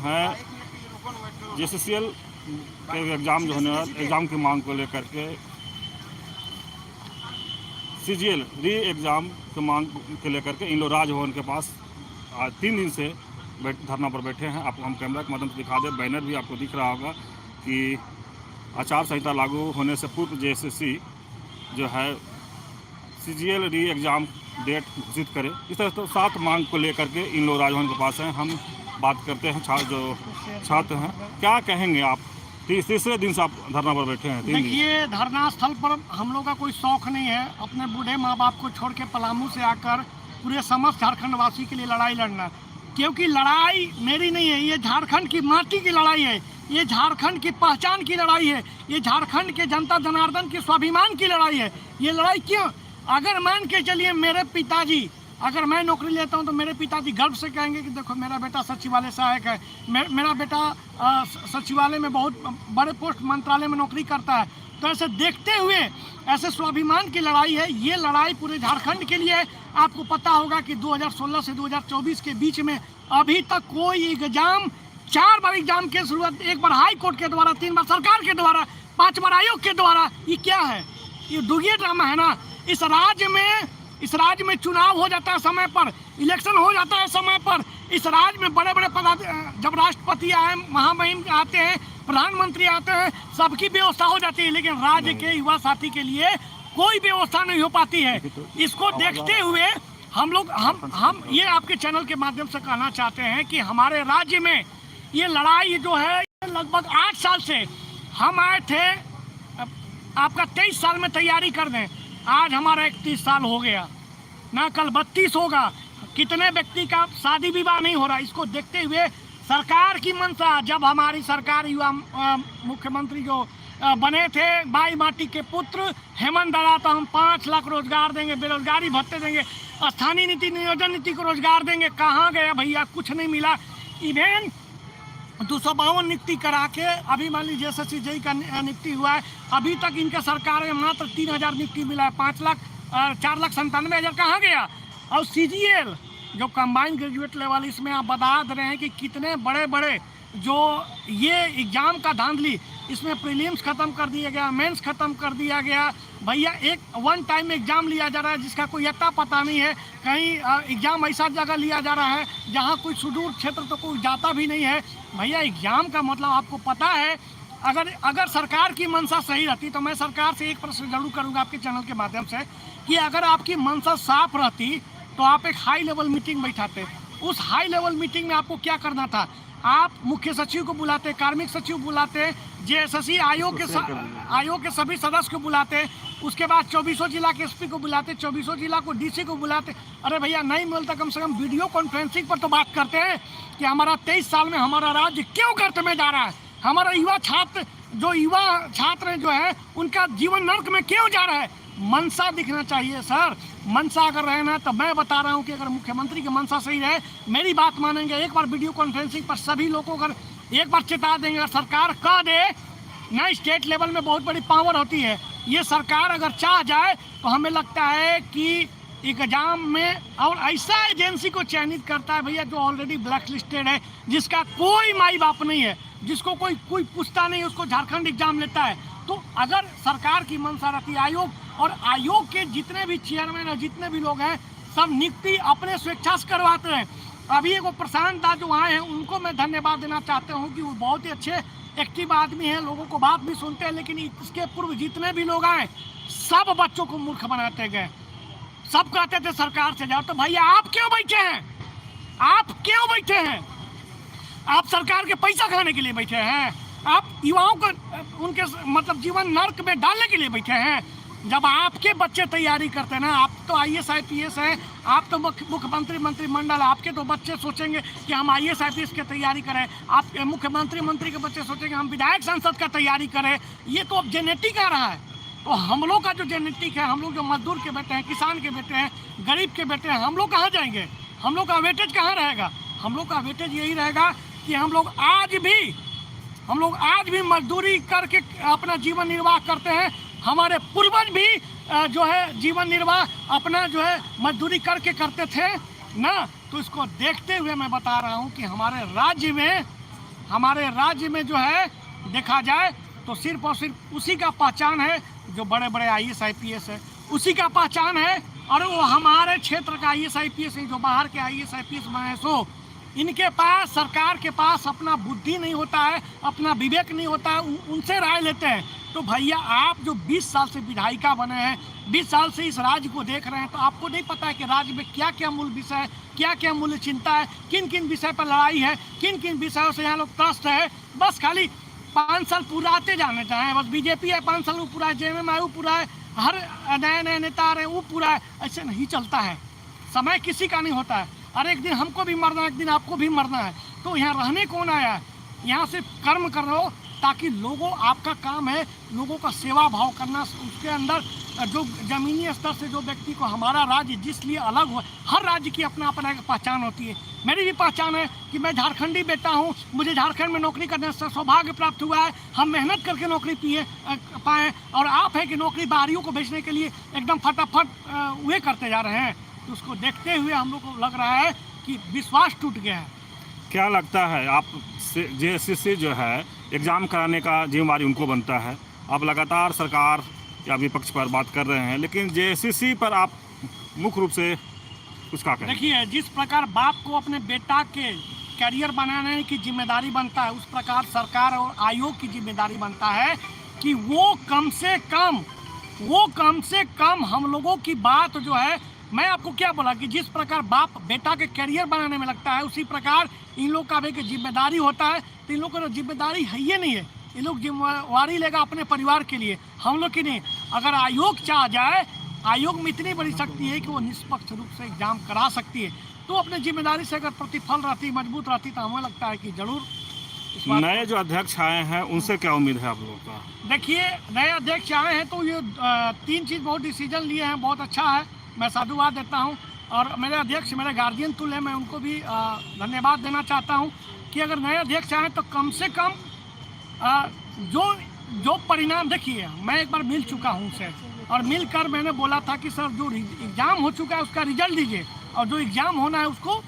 हैं JCCL के exam जो होने वाले एग्ज़ाम की मांग को लेकर के CGL री एग्ज़ाम की मांग के लेकर के इन लोग राजभवन के पास आज 3 दिन से धरना पर बैठे हैं। आपको हम कैमरा के माध्यम से दिखा दें, बैनर भी आपको दिख रहा होगा कि आचार संहिता लागू होने से पूर्व JSSC जो है CGL री एग्ज़ाम डेट घोषित करे। इस तरह से 7 मांग को लेकर के इन लोग राजभवन के पास हैं। हम बात करते हैं जो छात्र हैं, क्या कहेंगे आप? तीसरे दिन से आप धरना पर बैठे हैं। देखिए, धरना स्थल पर हम लोग का कोई शौक नहीं है अपने बूढ़े माँ बाप को छोड़ के पलामू से आकर पूरे समस्त झारखंड वासी के लिए लड़ाई लड़ना, क्योंकि लड़ाई मेरी नहीं है, ये झारखंड की माटी की लड़ाई है, ये झारखंड की पहचान की लड़ाई है, ये झारखंड के जनता जनार्दन के स्वाभिमान की लड़ाई है। ये लड़ाई क्यों? अगर मान के चलिए मेरे पिताजी, अगर मैं नौकरी लेता हूं तो मेरे पिताजी गर्व से कहेंगे कि देखो मेरा बेटा सचिवालय सहायक है, मेरा बेटा सचिवालय में बहुत बड़े पोस्ट मंत्रालय में नौकरी करता है। तो ऐसे देखते हुए ऐसे स्वाभिमान की लड़ाई है। ये लड़ाई पूरे झारखंड के लिए। आपको पता होगा कि 2016 से 2024 के बीच में अभी तक कोई एग्जाम, 4 बार एग्जाम की शुरुआत, 1 बार हाई कोर्ट के द्वारा, 3 बार सरकार के द्वारा, 5 बार आयोग के द्वारा। ये क्या है? ये दुर्गे ड्रामा है ना। इस राज्य में चुनाव हो जाता है समय पर, इलेक्शन हो जाता है समय पर। इस राज्य में बड़े बड़े जब राष्ट्रपति आए, महामहिम आते हैं, प्रधानमंत्री आते हैं, सबकी व्यवस्था हो जाती है, लेकिन राज्य के युवा साथी के लिए कोई व्यवस्था नहीं हो पाती है। इसको देखते हुए हम ये आपके चैनल के माध्यम से कहना चाहते हैं कि हमारे राज्य में ये लड़ाई जो है लगभग 8 साल से हम आए थे। आपका 23 साल में तैयारी कर दें, आज हमारा 31 साल हो गया ना, कल 32 होगा। कितने व्यक्ति का शादी विवाह नहीं हो रहा। इसको देखते हुए सरकार की मंशा, जब हमारी सरकार युवा मुख्यमंत्री जो बने थे बाई माटी के पुत्र हेमंत दादा, तो हम 5 लाख रोजगार देंगे, बेरोजगारी भत्ते देंगे, स्थानीय नीति नियोजन नीति को रोजगार देंगे। कहाँ गया भैया? कुछ नहीं मिला। इवेंट 252 नियुक्ति करा के अभी मान लीजिए JSSC JEE का नियुक्ति हुआ है, अभी तक इनके सरकार में मात्र 3000 नियुक्ति मिला है। 4,97,000 कहाँ गया? और CGL जो कंबाइंड ग्रेजुएट लेवल, इसमें आप बता दे रहे हैं कि कितने बड़े बड़े जो ये एग्ज़ाम का धांधली, इसमें प्रीलिम्स ख़त्म कर दिया गया, मेंस ख़त्म कर दिया गया। भैया एक 1 टाइम एग्ज़ाम लिया जा रहा है जिसका कोई अता पता नहीं है। कहीं एग्ज़ाम ऐसा जगह लिया जा रहा है जहाँ कोई सुदूर क्षेत्र तो कोई जाता भी नहीं है। भैया एग्ज़ाम का मतलब आपको पता है। अगर सरकार की मंशा सही रहती तो मैं सरकार से एक प्रश्न जरूर करूँगा आपके चैनल के माध्यम से कि अगर आपकी मंशा साफ रहती तो आप एक हाई लेवल मीटिंग बैठाते। उस हाई लेवल मीटिंग में आपको क्या करना था? आप मुख्य सचिव को बुलाते, कार्मिक सचिव बुलाते, JSSC आयोग के सभी सदस्य को बुलाते, उसके बाद 24 जिला के SP को बुलाते, 24 जिला को DC को बुलाते। अरे भैया नहीं मिलता, कम से कम वीडियो कॉन्फ्रेंसिंग पर तो बात करते हैं कि हमारा 23 साल में हमारा राज्य क्यों गर्त में जा रहा है, हमारा युवा छात्र जो है उनका जीवन नर्क में क्यों जा रहा है। मनसा दिखना चाहिए सर। मनसा अगर रहना, तो मैं बता रहा हूं कि अगर मुख्यमंत्री की मनसा सही रहे, मेरी बात मानेंगे, एक बार वीडियो कॉन्फ्रेंसिंग पर सभी लोगों को अगर एक बार चेता देंगे, अगर सरकार कह दे ना, स्टेट लेवल में बहुत बड़ी पावर होती है। ये सरकार अगर चाह जाए तो हमें लगता है कि एग्जाम में और ऐसा एजेंसी को चयनित करता है भैया जो ऑलरेडी ब्लैक लिस्टेड है, जिसका कोई माई बाप नहीं है, जिसको कोई पूछता नहीं, उसको झारखंड एग्जाम लेता है। तो अगर सरकार की मंशा रहती, आयोग के जितने भी चेयरमैन और जितने भी लोग हैं, सब नियुक्ति अपने स्वेच्छा से करवाते हैं। अभी एक प्रशांत दा जो आए हैं, उनको मैं धन्यवाद देना चाहता हूं कि वो बहुत ही अच्छे एक्टिव आदमी हैं, लोगों को बात भी सुनते हैं। लेकिन इसके पूर्व जितने भी लोग आए, सब बच्चों को मूर्ख बनाते गए, सब कहते थे सरकार से जाओ। तो भैया आप क्यों बैठे हैं? आप क्यों बैठे हैं? आप सरकार के पैसा खाने के लिए बैठे हैं? आप युवाओं को उनके मतलब जीवन नर्क में डालने के लिए बैठे हैं? जब आपके बच्चे तैयारी करते हैं ना, आप तो IAS IPS हैं, आप तो मुख्यमंत्री मंत्रिमंडल, आपके तो बच्चे सोचेंगे कि हम IAS IPS की तैयारी करें, आप मंत्री के बच्चे सोचेंगे हम विधायक संसद का तैयारी करें। ये तो अब जेनेटिक आ रहा है। तो हम लोग का जो जेनेटिक है, हम लोग जो मजदूर के बेटे हैं, किसान के बेटे हैं, गरीब के बेटे हैं, हम लोग कहाँ जाएंगे? हम लोग का वेटेज कहाँ रहेगा? हम लोग का वेटेज यही रहेगा कि हम लोग आज भी मजदूरी करके अपना जीवन निर्वाह करते हैं। हमारे पूर्वज भी जो है जीवन निर्वाह अपना जो है मजदूरी करके करते थे ना। तो इसको देखते हुए मैं बता रहा हूं कि हमारे राज्य में हमारे राज्य में जो है देखा जाए तो सिर्फ और सिर्फ उसी का पहचान है जो बड़े बड़े IAS IPS है, उसी का पहचान है। और वो हमारे क्षेत्र का IAS IPS है, जो बाहर के IAS IPS बने सो इनके पास, सरकार के पास अपना बुद्धि नहीं होता है, अपना विवेक नहीं होता है, उनसे राय लेते हैं। तो भैया आप जो 20 साल से विधायिका बने हैं, 20 साल से इस राज्य को देख रहे हैं, तो आपको नहीं पता है कि राज्य में क्या क्या मूल विषय है, क्या क्या मूल्य चिंता है, किन किन विषय पर लड़ाई है, किन किन विषयों से यहाँ लोग त्रस्त है। बस खाली 5 साल पूराते जाने चाहें, बस बीजेपी है 5 साल वो पूरा है, JMM पूरा है, हर नए नए नेता आ रहे हैं वो पूरा है। ऐसे नहीं चलता है, समय किसी का नहीं होता है। और एक दिन हमको भी मरना है, एक दिन आपको भी मरना है। तो यहाँ रहने कौन आया है? यहाँ सिर्फ कर्म करो, ताकि लोगों, आपका काम है लोगों का सेवा भाव करना। उसके अंदर जो ज़मीनी स्तर से जो व्यक्ति को हमारा राज्य जिसलिए अलग हो, हर राज्य की अपना अपना एक पहचान होती है। मेरी भी पहचान है कि मैं झारखंडी बेटा हूँ, मुझे झारखंड में नौकरी करने से सौभाग्य प्राप्त हुआ है, हम मेहनत करके नौकरी पाएँ। और आप है कि नौकरी बाहरियों को भेजने के लिए एकदम फटाफट वे करते जा रहे हैं। तो उसको देखते हुए हम लोग को लग रहा है कि विश्वास टूट गया है। क्या लगता है आप JSCC जो है एग्ज़ाम कराने का जिम्मेवारी उनको बनता है, आप लगातार सरकार या विपक्ष पर बात कर रहे हैं, लेकिन JSCC पर आप मुख्य रूप से कुछ क्या कहें? देखिए, जिस प्रकार बाप को अपने बेटा के करियर बनाने की जिम्मेदारी बनता है, उस प्रकार सरकार और आयोग की जिम्मेदारी बनता है कि वो कम से कम हम लोगों की बात जो है, मैं आपको क्या बोला कि जिस प्रकार बाप बेटा के करियर बनाने में लगता है, उसी प्रकार इन लोग का भी जिम्मेदारी होता है। तो इन लोग का जिम्मेदारी है ये नहीं है, इन लोग जिम्मेवारी लेगा अपने परिवार के लिए, हम लोग की नहीं। अगर आयोग चाह जाए, आयोग में इतनी बड़ी शक्ति है कि वो निष्पक्ष रूप से एग्जाम करा सकती है। तो अपने जिम्मेदारी से अगर प्रतिफल रहती, मजबूत रहती, तो हमें लगता है कि जरूर। नए जो अध्यक्ष आए हैं उनसे क्या उम्मीद है आप लोगों का? देखिए, नए अध्यक्ष आए हैं तो ये 3 चीज़ बहुत डिसीजन लिए हैं, बहुत अच्छा है, मैं साधुवाद देता हूं। और मेरे अध्यक्ष मेरे गार्जियन तुल्य, मैं उनको भी धन्यवाद देना चाहता हूं कि अगर नए अध्यक्ष आए तो कम से कम जो परिणाम, देखिए मैं एक बार मिल चुका हूं उनसे, और मिलकर मैंने बोला था कि सर जो एग्ज़ाम हो चुका है उसका रिजल्ट दीजिए, और जो एग्ज़ाम होना है उसको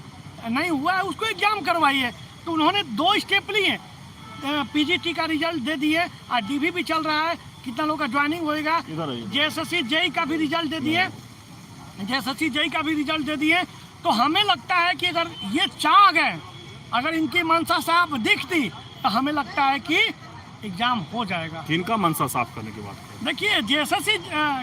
नहीं हुआ है उसको एग्ज़ाम करवाइए। तो उन्होंने 2 स्टेप लिए, PGT का रिजल्ट दे दिए, और DV भी चल रहा है, कितना लोग का ज्वाइनिंग होएगा, JSSC JEE का भी रिजल्ट दे दिए, JSSC JEE का भी रिजल्ट दे दिए। तो हमें लगता है कि अगर ये चाह गए, अगर इनकी मंशा साफ दिखती, तो हमें लगता है कि एग्जाम हो जाएगा। किनका मंशा साफ करने की बात करें? देखिए, JSSC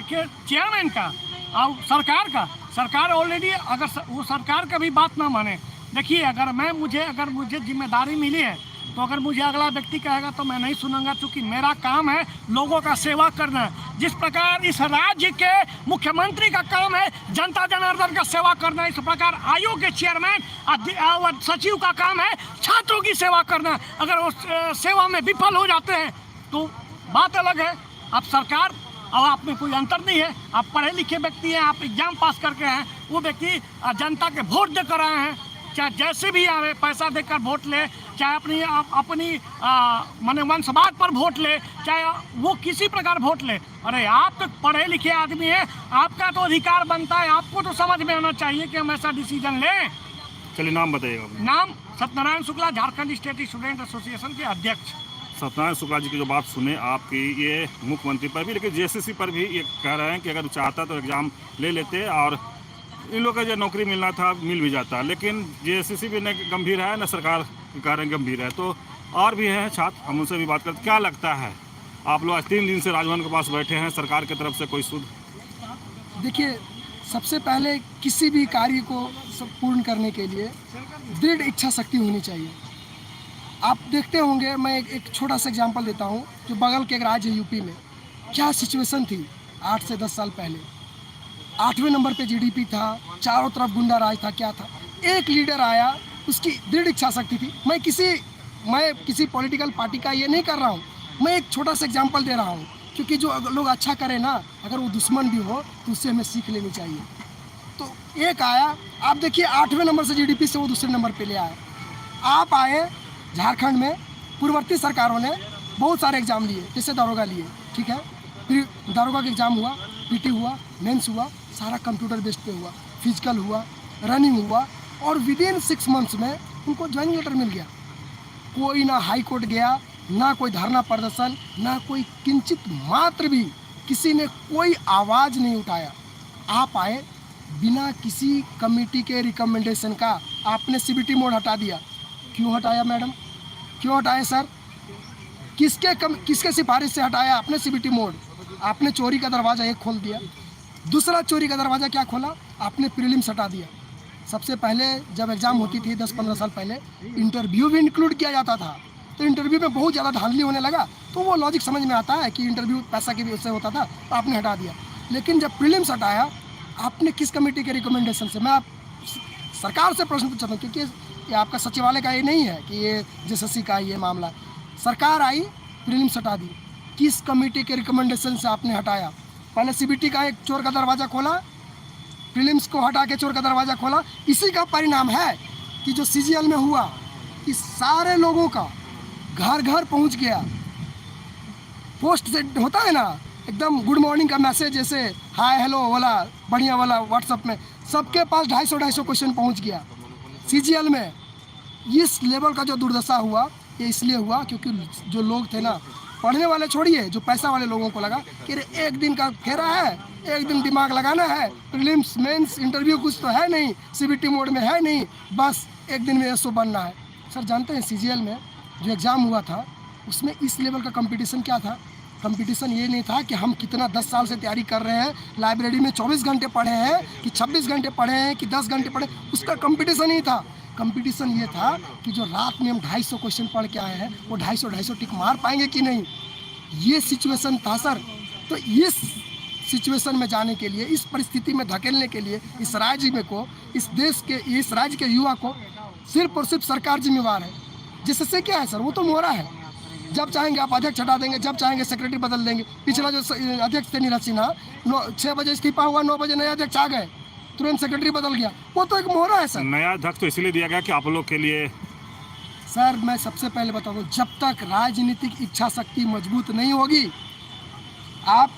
के चेयरमैन का और सरकार का, सरकार ऑलरेडी, अगर वो सरकार का भी बात ना माने, देखिए अगर मुझे जिम्मेदारी मिली है, तो अगर मुझे अगला व्यक्ति कहेगा तो मैं नहीं सुनूंगा, क्योंकि मेरा काम है लोगों का सेवा करना। जिस प्रकार इस राज्य के मुख्यमंत्री का काम है जनता जनार्दन का सेवा करना, इस प्रकार आयोग के चेयरमैन और सचिव का काम है छात्रों की सेवा करना। अगर वो सेवा में विफल हो जाते हैं तो बात अलग है। अब सरकार और आप में कोई अंतर नहीं है, आप पढ़े लिखे व्यक्ति हैं, आप एग्जाम पास करके हैं, वो व्यक्ति जनता के वोट देकर आए हैं, चाहे जैसे भी आवे, पैसा देकर वोट ले, चाहे अपनी माने वंशवाद पर वोट ले, चाहे वो किसी प्रकार वोट ले। अरे आप तो पढ़े लिखे आदमी हैं, आपका तो अधिकार बनता है, आपको तो समझ में आना चाहिए कि हम ऐसा डिसीजन लें। चलिए नाम बताइएगा। नाम Satyanarayan Shukla, Jharkhand state student association के अध्यक्ष। सत्यनारायण शुक्ला जी की जो बात सुने आपकी, ये मुख्यमंत्री पर भी, लेकिन JSCC पर भी ये कह रहे हैं कि अगर चाहता तो एग्ज़ाम ले लेते और इन लोगों का जो नौकरी मिलना था मिल भी जाता, लेकिन JSCC भी न गंभीर है न सरकार के कारण गंभीर है। तो और भी हैं छात्र, हम उनसे भी बात करते। क्या लगता है, आप लोग आज 3 दिन से राजभवन के पास बैठे हैं, सरकार की तरफ से कोई सुध? देखिए, सबसे पहले किसी भी कार्य को पूर्ण करने के लिए दृढ़ इच्छा शक्ति होनी चाहिए। आप देखते होंगे, मैं एक छोटा सा एग्जांपल देता हूं, जो बगल के एक राज्य यूपी में क्या सिचुएशन थी 8 से 10 साल पहले। 8वें नंबर पे GDP था, चारों तरफ गुंडा राज था, क्या था। एक लीडर आया, उसकी दृढ़ इच्छा शक्ति थी। मैं किसी पॉलिटिकल पार्टी का ये नहीं कर रहा हूँ, मैं एक छोटा सा एग्जांपल दे रहा हूँ, क्योंकि जो लोग अच्छा करे ना, अगर वो दुश्मन भी हो तो उससे हमें सीख लेनी चाहिए। तो एक आया, आप देखिए 8वें नंबर से GDP से वो दूसरे नंबर पे ले आए। आप आए झारखंड में, पूर्ववर्ती सरकारों ने बहुत सारे एग्जाम लिए, जैसे दारोगा लिए, ठीक है, फिर दारोगा का एग्जाम हुआ, PT हुआ, मेंस हुआ, सारा कंप्यूटर बेस्ड पे हुआ, फिजिकल हुआ, रनिंग हुआ, और विदिन 6 मंथ्स में उनको ज्वाइनिंग लेटर मिल गया। कोई ना हाई कोर्ट गया, ना कोई धरना प्रदर्शन, ना कोई किंचित मात्र भी किसी ने कोई आवाज़ नहीं उठाया। आप आए बिना किसी कमेटी के रिकमेंडेशन का, आपने सीबीटी मोड हटा दिया। क्यों हटाया मैडम, क्यों हटाया सर? किसके सिफारिश से हटाया आपने सीबीटी मोड? आपने चोरी का दरवाज़ा एक खोल दिया। दूसरा चोरी का दरवाज़ा क्या खोला? आपने प्रीलिम्स हटा दिया। सबसे पहले जब एग्ज़ाम होती थी 10-15 साल पहले, इंटरव्यू भी इंक्लूड किया जाता था। तो इंटरव्यू में बहुत ज़्यादा धांधली होने लगा, तो वो लॉजिक समझ में आता है कि इंटरव्यू पैसा की भी उससे होता था, तो आपने हटा दिया। लेकिन जब प्रीलिम्स हटाया, आपने किस कमेटी के रिकमेंडेशन से? मैं आप सरकार से प्रश्न पूछता हूँ, क्योंकि ये आपका सचिवालय का ये नहीं है कि ये JSSC का ये मामला। सरकार आई, प्रीलिम्स हटा दी, किस कमेटी के रिकमेंडेशन से आपने हटाया? पहले CBT का एक चोर का दरवाज़ा खोला, प्रीलिम्स को हटा के चोर का दरवाज़ा खोला। इसी का परिणाम है कि जो CGL में हुआ कि सारे लोगों का घर घर पहुंच गया। पोस्ट से होता है ना एकदम गुड मॉर्निंग का मैसेज, जैसे हाय हेलो वाला बढ़िया वाला व्हाट्सएप में, सबके पास 250 क्वेश्चन पहुंच गया। CGL में इस लेवल का जो दुर्दशा हुआ, ये इसलिए हुआ क्योंकि जो लोग थे ना, पढ़ने वाले छोड़िए, जो पैसा वाले लोगों को लगा कि अरे एक दिन का फेरा है, एक दिन दिमाग लगाना है, प्रीलिम्स मेंस इंटरव्यू कुछ तो है नहीं, CBT मोड में है नहीं, बस एक दिन में SO बनना है। सर जानते हैं CGL में जो एग्ज़ाम हुआ था उसमें इस लेवल का कंपटीशन क्या था? कंपटीशन ये नहीं था कि हम कितना 10 साल से तैयारी कर रहे हैं, लाइब्रेरी में 24 घंटे पढ़े हैं कि 26 घंटे पढ़े हैं कि 10 घंटे पढ़े, उसका कंपटीशन ही था। कंपटीशन ये था कि जो रात में हम 250 क्वेश्चन पढ़ के आए हैं वो 250 टिक मार पाएंगे कि नहीं, ये सिचुएशन था सर। तो इस सिचुएशन में जाने के लिए, इस परिस्थिति में धकेलने के लिए इस राज्य में को, इस देश के, इस राज्य के युवा को सिर्फ और सिर्फ सरकार जिम्मेवार है। जिससे क्या है सर, वो तो मोहरा है। जब चाहेंगे आप अध्यक्ष हटा देंगे, जब चाहेंगे सेक्रेटरी बदल देंगे। पिछला जो अध्यक्ष थे नीरज सिन्हा, 6 बजे इस्तीफा हुआ, 9 बजे नए अध्यक्ष आ गए, तुरंत सेक्रेटरी बदल गया। वो तो एक मोहरा है सर। नया अध्यक्ष तो इसलिए दिया गया कि आप लोग के लिए। सर मैं सबसे पहले बताऊँ, जब तक राजनीतिक इच्छा शक्ति मजबूत नहीं होगी, आप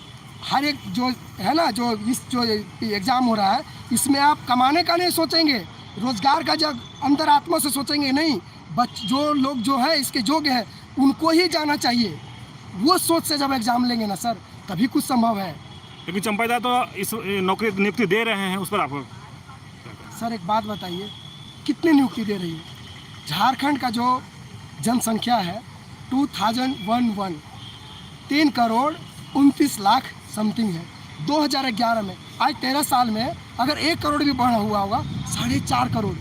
हर एक जो है ना, जो एग्ज़ाम हो रहा है, इसमें आप कमाने का नहीं सोचेंगे, रोजगार का जब अंतरात्मा से सोचेंगे नहीं। जो लोग जो है इसके योग्य है उनको ही जाना चाहिए। वो सोच से जब एग्ज़ाम लेंगे ना सर, तभी कुछ संभव है। लेकिन चंपादा तो इस नौकरी नियुक्ति दे रहे हैं, उस पर आपको सर एक बात बताइए, कितनी नियुक्ति दे रही है? झारखंड का जो जनसंख्या है 2011 3 करोड़ 29 लाख समथिंग है 2011 में। आज 13 साल में अगर 1 करोड़ भी बढ़ा हुआ होगा, 4.5 करोड़।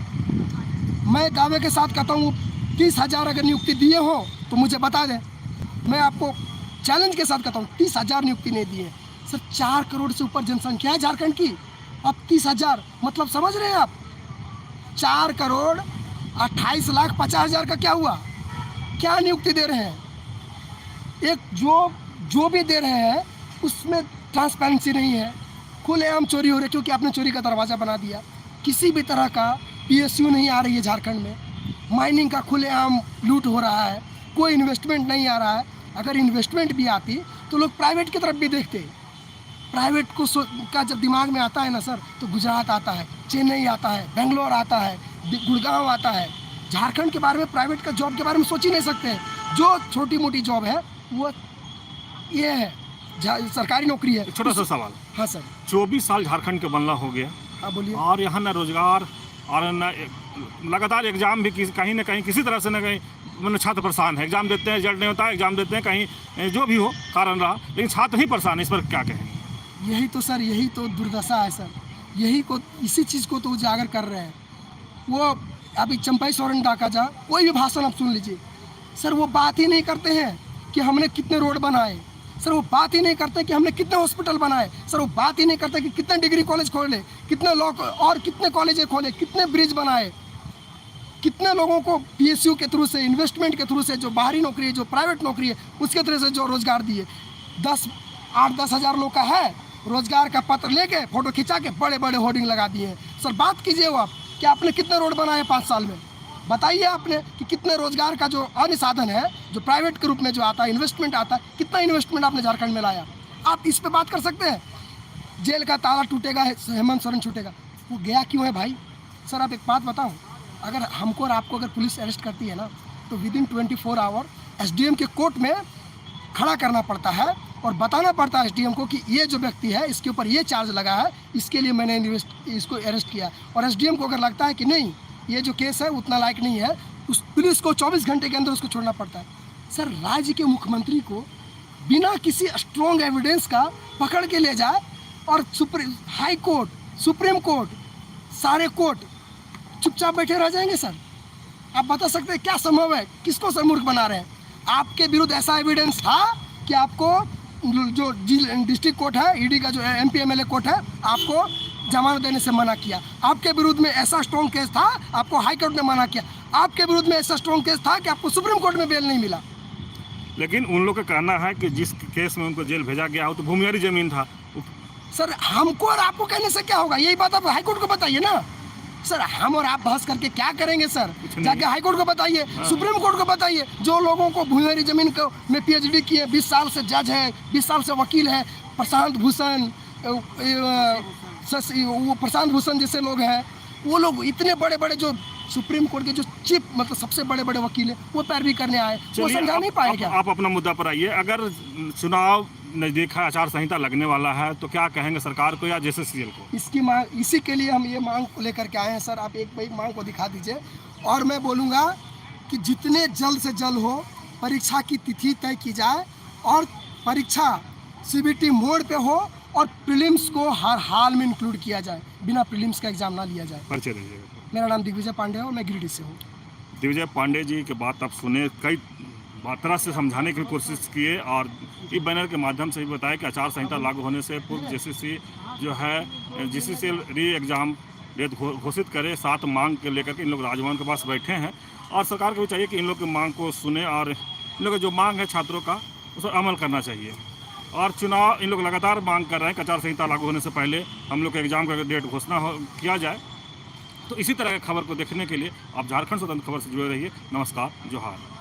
मैं दावे के साथ कहता हूँ 30,000 अगर नियुक्ति दिए हो तो मुझे बता दें। मैं आपको चैलेंज के साथ कहता हूँ 30,000 नियुक्ति नहीं दिए सर। 4 करोड़ से ऊपर जनसंख्या है झारखंड की, अब 30,000 मतलब समझ रहे हैं आप? 4 करोड़ 28 लाख 50,000 का क्या हुआ? क्या नियुक्ति दे रहे हैं? एक जो भी दे रहे हैं उसमें ट्रांसपेरेंसी नहीं है, खुलेआम चोरी हो रही है, क्योंकि आपने चोरी का दरवाज़ा बना दिया। किसी भी तरह का PSU नहीं आ रही है झारखंड में, माइनिंग का खुलेआम लूट हो रहा है, कोई इन्वेस्टमेंट नहीं आ रहा है। अगर इन्वेस्टमेंट भी आती तो लोग प्राइवेट की तरफ भी देखते। प्राइवेट को का जब दिमाग में आता है ना सर, तो गुजरात आता है, चेन्नई आता है, बेंगलोर आता है, गुड़गांव आता है। झारखंड के बारे में, प्राइवेट का जॉब के बारे में सोच ही नहीं सकते। जो छोटी मोटी जॉब है वो ये है, सरकारी नौकरी है। छोटा सा सवाल। हाँ सर। 24 साल झारखंड के बनना हो गया। हाँ बोलिए। और यहाँ न रोजगार और न लगातार एग्जाम भी कहीं ना कहीं किसी तरह से न कहीं मतलब छात्र परेशान है। एग्जाम देते हैं, रिजल्ट नहीं होता है, एग्जाम देते हैं, कहीं जो भी हो कारण रहा, लेकिन छात्र ही परेशान है। इस पर क्या कहें? यही तो सर, यही तो दुर्दशा है सर। इसी चीज़ को तो उजागर कर रहे हैं। वो अभी चंपाई सोरेन डाकाजा कोई भी भाषण आप सुन लीजिए सर, वो बात ही नहीं करते हैं कि हमने कितने रोड बनाए। सर वो बात ही नहीं करते कि हमने कितने हॉस्पिटल बनाए। सर वो बात ही नहीं करते कि कितने डिग्री कॉलेज खोले, कितने लॉ और कितने कॉलेज खोले, कितने ब्रिज बनाए, कितने लोगों को PSU के थ्रू से, इन्वेस्टमेंट के थ्रू से, जो बाहरी नौकरी है, जो प्राइवेट नौकरी है, उसके थ्रू से जो रोजगार दिए। 8-10 हज़ार लोग का है, रोजगार का पत्र लेके फोटो खिंचा के बड़े बड़े होर्डिंग लगा दिए हैं। सर बात कीजिए वो आप कि आपने कितने रोड बनाए 5 साल में, बताइए आपने कि कितने रोजगार का जो अन्य साधन है, जो प्राइवेट के रूप में जो आता है, इन्वेस्टमेंट आता है, कितना इन्वेस्टमेंट आपने झारखंड में लाया? आप इस पे बात कर सकते हैं। जेल का ताला टूटेगा, हेमंत सोरेन छूटेगा, वो गया क्यों है भाई? सर आप एक बात बताओ, अगर हमको और आपको अगर पुलिस अरेस्ट करती है ना, तो विदिन 24 आवर एसडीएम के कोर्ट में खड़ा करना पड़ता है और बताना पड़ता है एसडीएम को कि ये जो व्यक्ति है इसके ऊपर ये चार्ज लगा है, इसके लिए मैंने इसको अरेस्ट किया। और एसडीएम को अगर लगता है कि नहीं ये जो केस है उतना लायक नहीं है, उस पुलिस को 24 घंटे के अंदर उसको छोड़ना पड़ता है। सर, राज्य के मुख्यमंत्री को बिना किसी स्ट्रॉन्ग एविडेंस का पकड़ के ले जाए और हाई कोर्ट, सुप्रीम कोर्ट, सारे कोर्ट चुपचाप बैठे रह जाएंगे। सर, आप बता सकते हैं क्या संभव है? किसको सर मूर्ख बना रहे हैं? आपके विरुद्ध ऐसा एविडेंस था कि आपको जो डिस्ट्रिक्ट कोर्ट है, ईडी का जो एमपी एमएलए कोर्ट है, आपको जमानत देने से मना किया। आपके विरुद्ध में ऐसा स्ट्रॉन्ग केस था, आपको हाई कोर्ट ने मना किया। आपके विरुद्ध में ऐसा स्ट्रॉन्ग केस था कि आपको सुप्रीम कोर्ट में बेल नहीं मिला। लेकिन उन लोग का कहना है कि जिस केस में उनको जेल भेजा गया हो तो भूमियारी जमीन था। सर, हमको और आपको कहने से क्या होगा? यही बात आप हाई कोर्ट को बताइए ना। सर, हम और आप बहस करके क्या करेंगे? सर, जाके हाई कोर्ट को बताइए, सुप्रीम कोर्ट को बताइए। जो लोगों को भूमियारी जमीन को में पीएचडी किए, 20 साल से जज है, 20 साल से वकील है, प्रशांत भूषण जैसे लोग हैं, वो लोग इतने बड़े बड़े जो सुप्रीम कोर्ट के जो चीफ मतलब सबसे बड़े बड़े वकील हैं, वो पैरवी करने आए, वो समझा नहीं पाए क्या? आप अपना मुद्दा पर आइए। अगर चुनाव नजदीक है, आचार संहिता लगने वाला है, तो क्या कहेंगे सरकार को या जेसीसीएल को? इसकी मांग, इसी के लिए हम ये मांग को लेकर के आए हैं। सर, आप एक मांग को दिखा दीजिए और मैं बोलूँगा कि जितने जल्द से जल्द हो परीक्षा की तिथि तय की जाए और परीक्षा सीबीटी मोड पे हो और प्रीलिम्स को हर हाल में इंक्लूड किया जाए, बिना प्रीलिम्स का एग्जाम ना लिया जाए। परिचय दीजिएगा। मेरा नाम दिग्विजय पांडे है और मैं गिरिडीह से हूँ। दिग्विजय पांडे जी की बात आप सुने, कई तरह से समझाने की कोशिश किए और ई बैनर के माध्यम से भी बताया कि आचार संहिता लागू होने से पूर्व जेसीसी जो है जेसीसीएल री एग्ज़ाम डेट घोषित करे। 7 मांग के लेकर के इन लोग राजभवन के पास बैठे हैं और सरकार को भी चाहिए कि इन लोग की मांग को सुने और इन लोग जो मांग है छात्रों का उस पर अमल करना चाहिए। और चुनाव इन लोग लगातार मांग कर रहे हैं कि आचार संहिता लागू होने से पहले हम लोग के एग्ज़ाम का डेट घोषणा किया जाए। तो इसी तरह की खबर को देखने के लिए आप झारखंड स्वतंत्र खबर से जुड़े रहिए। नमस्कार, जोहार।